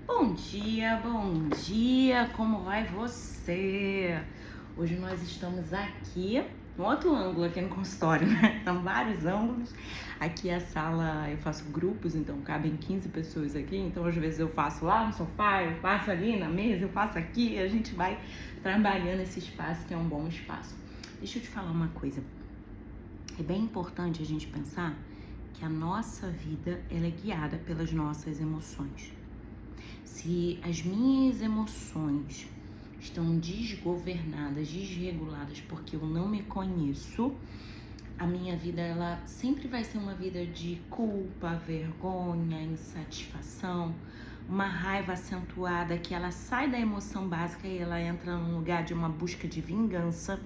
Bom dia, como vai você? Hoje nós estamos aqui, no outro ângulo aqui no consultório, né? São vários ângulos. Aqui a sala, eu faço grupos, então cabem 15 pessoas aqui, então às vezes eu faço lá no sofá, eu faço ali na mesa, eu faço aqui, e a gente vai trabalhando esse espaço que é um bom espaço. Deixa eu te falar uma coisa, é bem importante a gente pensar que a nossa vida, ela é guiada pelas nossas emoções. Se as minhas emoções estão desgovernadas, desreguladas, porque eu não me conheço, a minha vida ela sempre vai ser uma vida de culpa, vergonha, insatisfação, uma raiva acentuada que ela sai da emoção básica e ela entra num lugar de uma busca de vingança.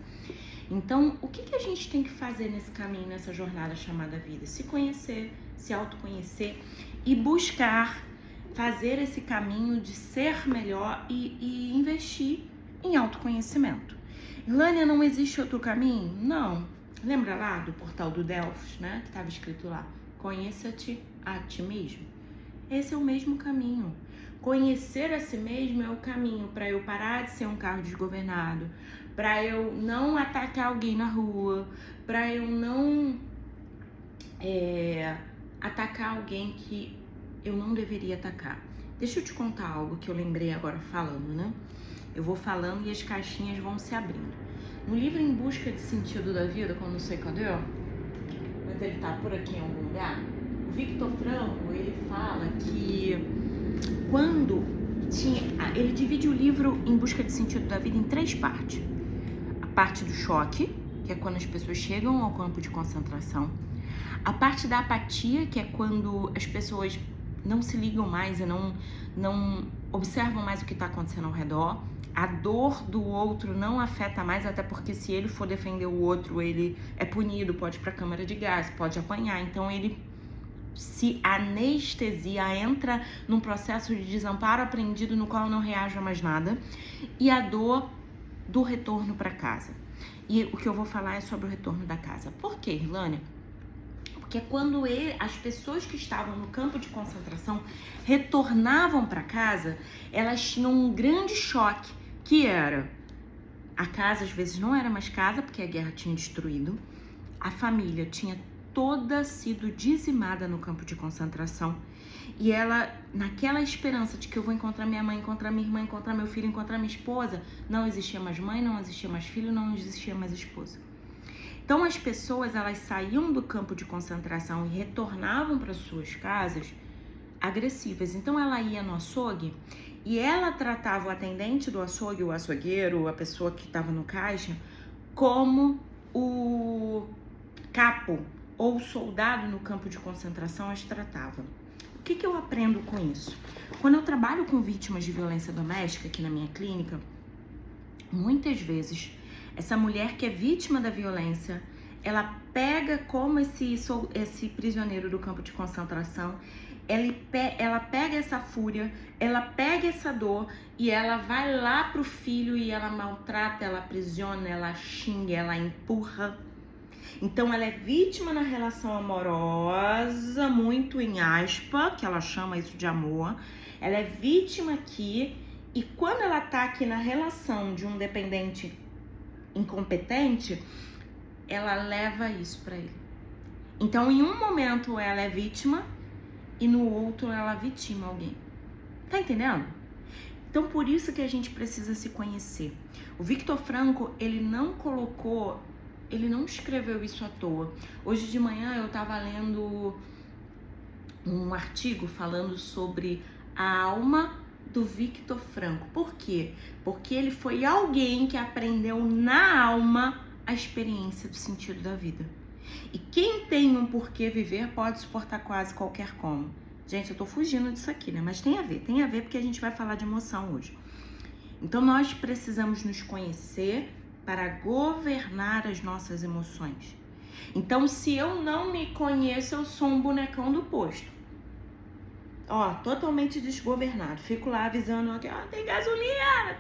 Então, o que a gente tem que fazer nesse caminho, nessa jornada chamada vida? Se conhecer, se autoconhecer e buscar fazer esse caminho de ser melhor e investir em autoconhecimento. Ilânia, não existe outro caminho? Não. Lembra lá do portal do Delfos, né? Que estava escrito lá, conheça-te a ti mesmo. Esse é o mesmo caminho. Conhecer a si mesmo é o caminho para eu parar de ser um carro desgovernado, para eu não atacar alguém na rua, para eu não atacar alguém que eu não deveria atacar. Deixa eu te contar algo que eu lembrei agora falando, né? Eu vou falando e as caixinhas vão se abrindo. No livro Em Busca de Sentido da Vida, que eu não sei cadê, mas ele tá por aqui em algum lugar, o Viktor Frankl, ele fala que ele divide o livro Em Busca de Sentido da Vida em 3 partes. A parte do choque, que é quando as pessoas chegam ao campo de concentração. A parte da apatia, que é quando as pessoas não se ligam mais e não observam mais o que está acontecendo ao redor. A dor do outro não afeta mais, até porque se ele for defender o outro, ele é punido, pode ir para a câmara de gás, pode apanhar. Então ele se anestesia, entra num processo de desamparo aprendido no qual não reage a mais nada. E a dor do retorno para casa. E o que eu vou falar é sobre o retorno da casa. Por quê, Irlânia? Porque quando as pessoas que estavam no campo de concentração retornavam para casa, elas tinham um grande choque, que era a casa às vezes não era mais casa, porque a guerra tinha destruído, a família tinha toda sido dizimada no campo de concentração, e ela, naquela esperança de que eu vou encontrar minha mãe, encontrar minha irmã, encontrar meu filho, encontrar minha esposa, não existia mais mãe, não existia mais filho, não existia mais esposa. Então as pessoas, elas saíam do campo de concentração e retornavam para suas casas agressivas. Então ela ia no açougue e ela tratava o atendente do açougue, o açougueiro, a pessoa que estava no caixa, como o capo ou o soldado no campo de concentração as tratava. O que eu aprendo com isso? Quando eu trabalho com vítimas de violência doméstica aqui na minha clínica, muitas vezes essa mulher que é vítima da violência, ela pega como esse prisioneiro do campo de concentração, ela pega essa fúria, ela pega essa dor e ela vai lá pro filho e ela maltrata, ela aprisiona, ela xinga, ela empurra. Então ela é vítima na relação amorosa, muito em aspa, que ela chama isso de amor. Ela é vítima aqui e quando ela tá aqui na relação de um dependente incompetente, ela leva isso para ele. Então, em um momento ela é vítima e no outro ela vitima alguém. Tá entendendo? Então, por isso que a gente precisa se conhecer. O Viktor Frankl, ele não escreveu isso à toa. Hoje de manhã eu tava lendo um artigo falando sobre a alma do Viktor Frankl. Por quê? Porque ele foi alguém que aprendeu na alma a experiência do sentido da vida. E quem tem um porquê viver pode suportar quase qualquer como. Gente, eu tô fugindo disso aqui, né? Mas tem a ver porque a gente vai falar de emoção hoje. Então nós precisamos nos conhecer para governar as nossas emoções. Então se eu não me conheço, eu sou um bonecão do posto. Ó, totalmente desgovernado. Fico lá avisando que tem gasolina.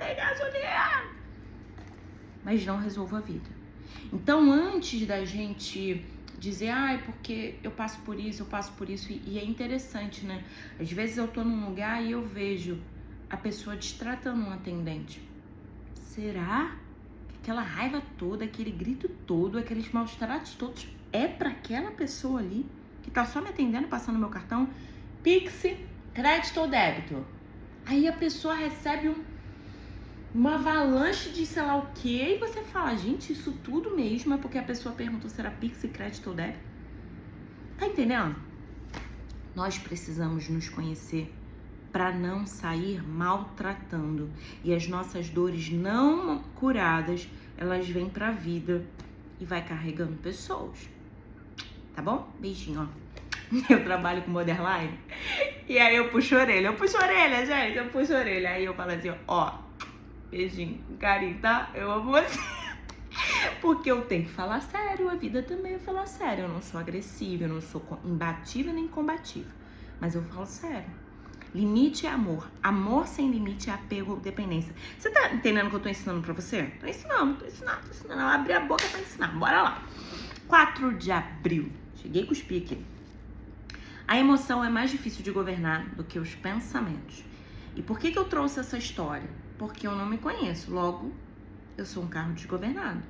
Mas não resolvo a vida. Então, antes da gente dizer, porque eu passo por isso, e é interessante, né? Às vezes eu tô num lugar e eu vejo a pessoa destratando um atendente. Será que aquela raiva toda, aquele grito todo, aqueles maus tratos todos é para aquela pessoa ali que tá só me atendendo, passando meu cartão, Pix, crédito ou débito? Aí a pessoa recebe uma avalanche de sei lá o quê, e você fala, gente, isso tudo mesmo é porque a pessoa perguntou se era Pix, crédito ou débito? Tá entendendo? Nós precisamos nos conhecer para não sair maltratando. E as nossas dores não curadas, elas vêm pra vida e vai carregando pessoas. Tá bom? Beijinho, ó. Eu trabalho com borderline e aí eu puxo a orelha, gente, eu puxo a orelha. Aí eu falo assim, ó, beijinho, com carinho, tá? Eu amo você. Porque eu tenho que falar sério, a vida também é falar sério. Eu não sou agressiva, eu não sou imbatível nem combativa, mas eu falo sério. Limite é amor. Amor sem limite é apego ou dependência. Você tá entendendo o que eu tô ensinando pra você? Tô ensinando. Eu abri a boca pra ensinar. Bora lá. 4 de abril. Cheguei com os piques. A emoção é mais difícil de governar do que os pensamentos. E por que eu trouxe essa história? Porque eu não me conheço. Logo, eu sou um carro desgovernado.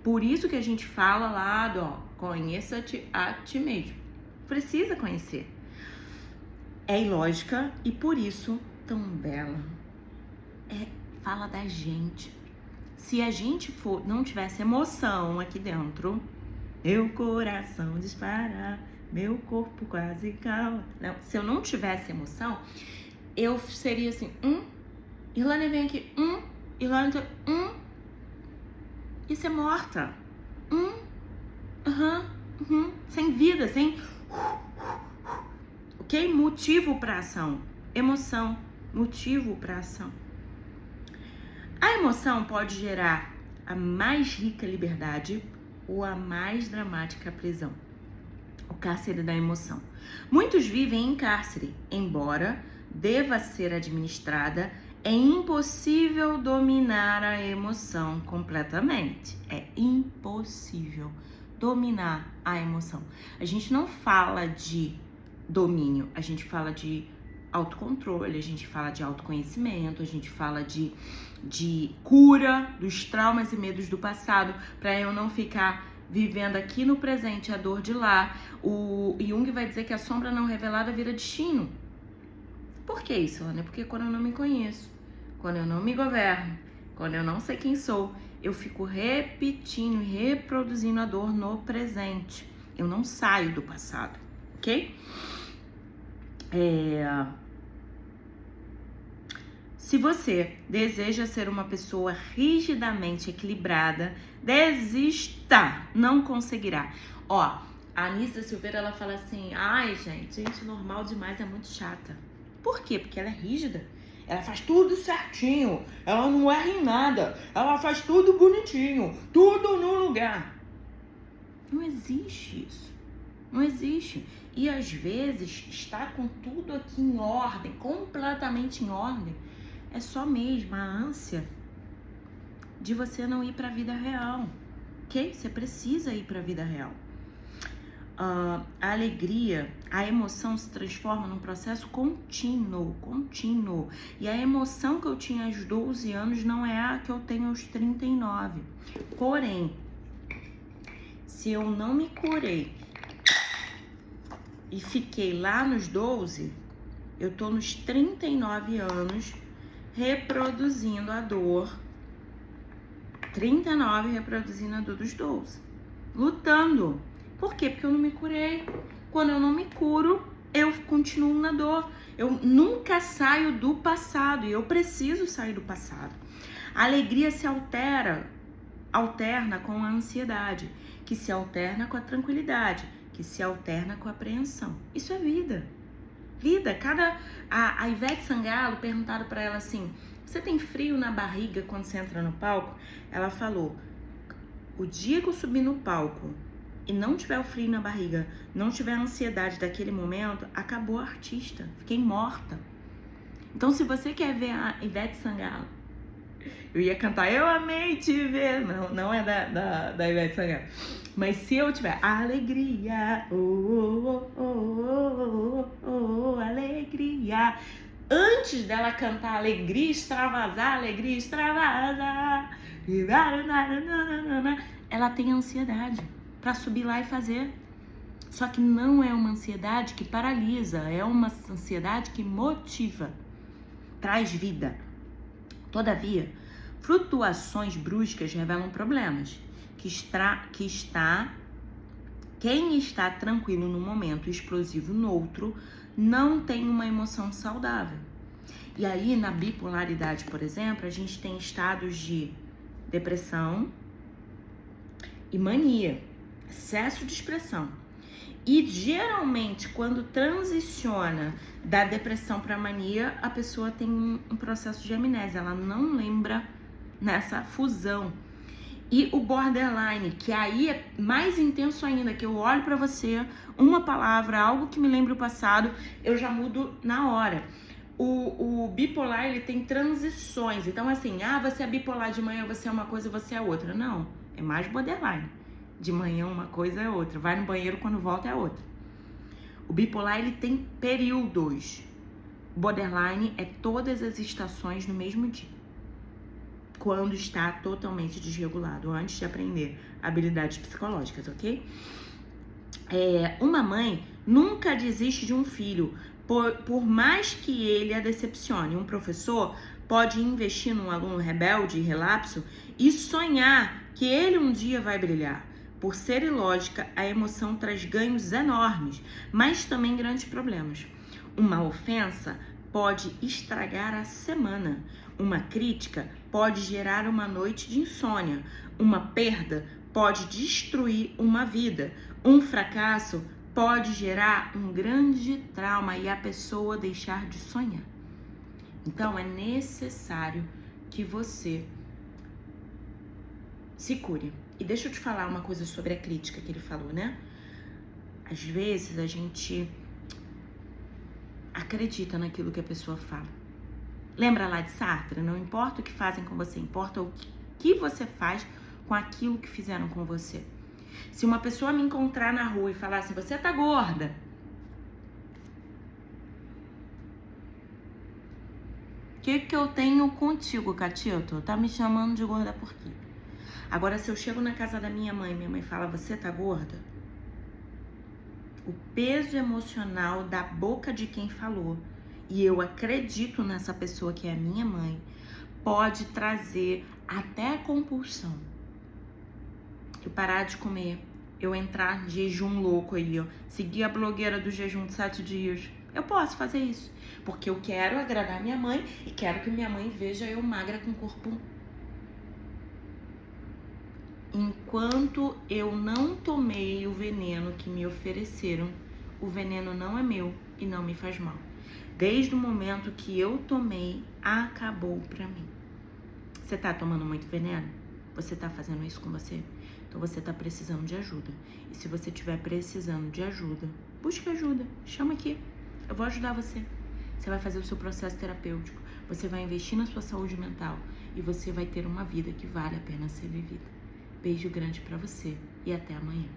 Por isso que a gente fala lá do, conheça-te a ti mesmo. Precisa conhecer. É ilógica e por isso tão bela. Fala da gente. Se a gente não tivesse emoção aqui dentro, meu coração dispara, meu corpo quase cala. Não, se eu não tivesse emoção, eu seria assim, Irlane vem aqui, Irlane, e ser morta. Sem vida, sem... Ok? Motivo para ação. Emoção, motivo para ação. A emoção pode gerar a mais rica liberdade ou a mais dramática prisão. O cárcere da emoção. Muitos vivem em cárcere, embora deva ser administrada, é impossível dominar a emoção completamente. É impossível dominar a emoção. A gente não fala de domínio, a gente fala de autocontrole, a gente fala de autoconhecimento, a gente fala de cura dos traumas e medos do passado, para eu não ficar vivendo aqui no presente a dor de lá. O Jung vai dizer que a sombra não revelada vira destino. Por que isso, Ana? Porque quando eu não me conheço, quando eu não me governo, quando eu não sei quem sou, eu fico repetindo e reproduzindo a dor no presente. Eu não saio do passado, ok? Se você deseja ser uma pessoa rigidamente equilibrada, desista, não conseguirá. Ó, a Anísia Silveira, ela fala assim, gente normal demais é muito chata. Por quê? Porque ela é rígida. Ela faz tudo certinho, ela não erra em nada, ela faz tudo bonitinho, tudo no lugar. Não existe isso. Não existe. E às vezes, estar com tudo aqui em ordem, completamente em ordem, é só mesmo a ânsia de você não ir para a vida real, ok? Você precisa ir para a vida real. A alegria, a emoção se transforma num processo contínuo. E a emoção que eu tinha aos 12 anos não é a que eu tenho aos 39. Porém, se eu não me curei e fiquei lá nos 12, eu tô nos 39 anos reproduzindo a dor. 39 reproduzindo a dor dos 12. Lutando. Por quê? Porque eu não me curei. Quando eu não me curo, eu continuo na dor. Eu nunca saio do passado e eu preciso sair do passado. A alegria se alterna com a ansiedade, que se alterna com a tranquilidade, que se alterna com a apreensão. Isso é vida. Vida. A Ivete Sangalo, perguntaram para ela assim, você tem frio na barriga quando você entra no palco? Ela falou, o dia que eu subir no palco e não tiver o frio na barriga, não tiver a ansiedade daquele momento, acabou a artista, fiquei morta. Então, se você quer ver a Ivete Sangalo Eu ia cantar Eu Amei Te Ver. Não é da Ivete Sangalo. Mas se eu tiver alegria, alegria. Antes dela cantar alegria extravasar, ela tem ansiedade pra subir lá e fazer. Só que não é uma ansiedade que paralisa, é uma ansiedade que motiva, traz vida. Todavia, flutuações bruscas revelam problemas. Quem está tranquilo num momento explosivo no outro não tem uma emoção saudável. E aí, na bipolaridade, por exemplo, a gente tem estados de depressão e mania, excesso de expressão. E geralmente, quando transiciona da depressão para mania, a pessoa tem um processo de amnésia, ela não lembra nessa fusão. E o borderline, que aí é mais intenso ainda, que eu olho para você, uma palavra, algo que me lembra o passado, eu já mudo na hora. O bipolar, ele tem transições. Então, assim, você é bipolar de manhã, você é uma coisa, você é outra. Não, é mais borderline. De manhã uma coisa é outra. Vai no banheiro, quando volta é outra. O bipolar, ele tem períodos. O borderline é todas as estações no mesmo dia, quando está totalmente desregulado, antes de aprender habilidades psicológicas, ok? Uma mãe nunca desiste de um filho, por mais que ele a decepcione. Um professor pode investir num aluno rebelde e relapso e sonhar que ele um dia vai brilhar. Por ser ilógica, a emoção traz ganhos enormes, mas também grandes problemas. Uma ofensa pode estragar a semana. Uma crítica pode gerar uma noite de insônia. Uma perda pode destruir uma vida. Um fracasso pode gerar um grande trauma e a pessoa deixar de sonhar. Então, é necessário que você se cure. E deixa eu te falar uma coisa sobre a crítica que ele falou, né? Às vezes a gente acredita naquilo que a pessoa fala. Lembra lá de Sartre? Não importa o que fazem com você, importa o que você faz com aquilo que fizeram com você. Se uma pessoa me encontrar na rua e falar assim, você tá gorda, o que eu tenho contigo, Catito? Tá me chamando de gorda por quê? Agora, se eu chego na casa da minha mãe fala, você tá gorda? O peso emocional da boca de quem falou, e eu acredito nessa pessoa que é a minha mãe, pode trazer até compulsão. Eu parar de comer, eu entrar em jejum louco aí, ó, seguir a blogueira do jejum de 7 dias. Eu posso fazer isso, porque eu quero agradar minha mãe e quero que minha mãe veja eu magra com corpo. Enquanto eu não tomei o veneno que me ofereceram, o veneno não é meu e não me faz mal. Desde o momento que eu tomei, acabou pra mim. Você tá tomando muito veneno? Você tá fazendo isso com você? Então você tá precisando de ajuda. E se você estiver precisando de ajuda, busque ajuda. Chama aqui. Eu vou ajudar você. Você vai fazer o seu processo terapêutico. Você vai investir na sua saúde mental. E você vai ter uma vida que vale a pena ser vivida. Beijo grande pra você e até amanhã.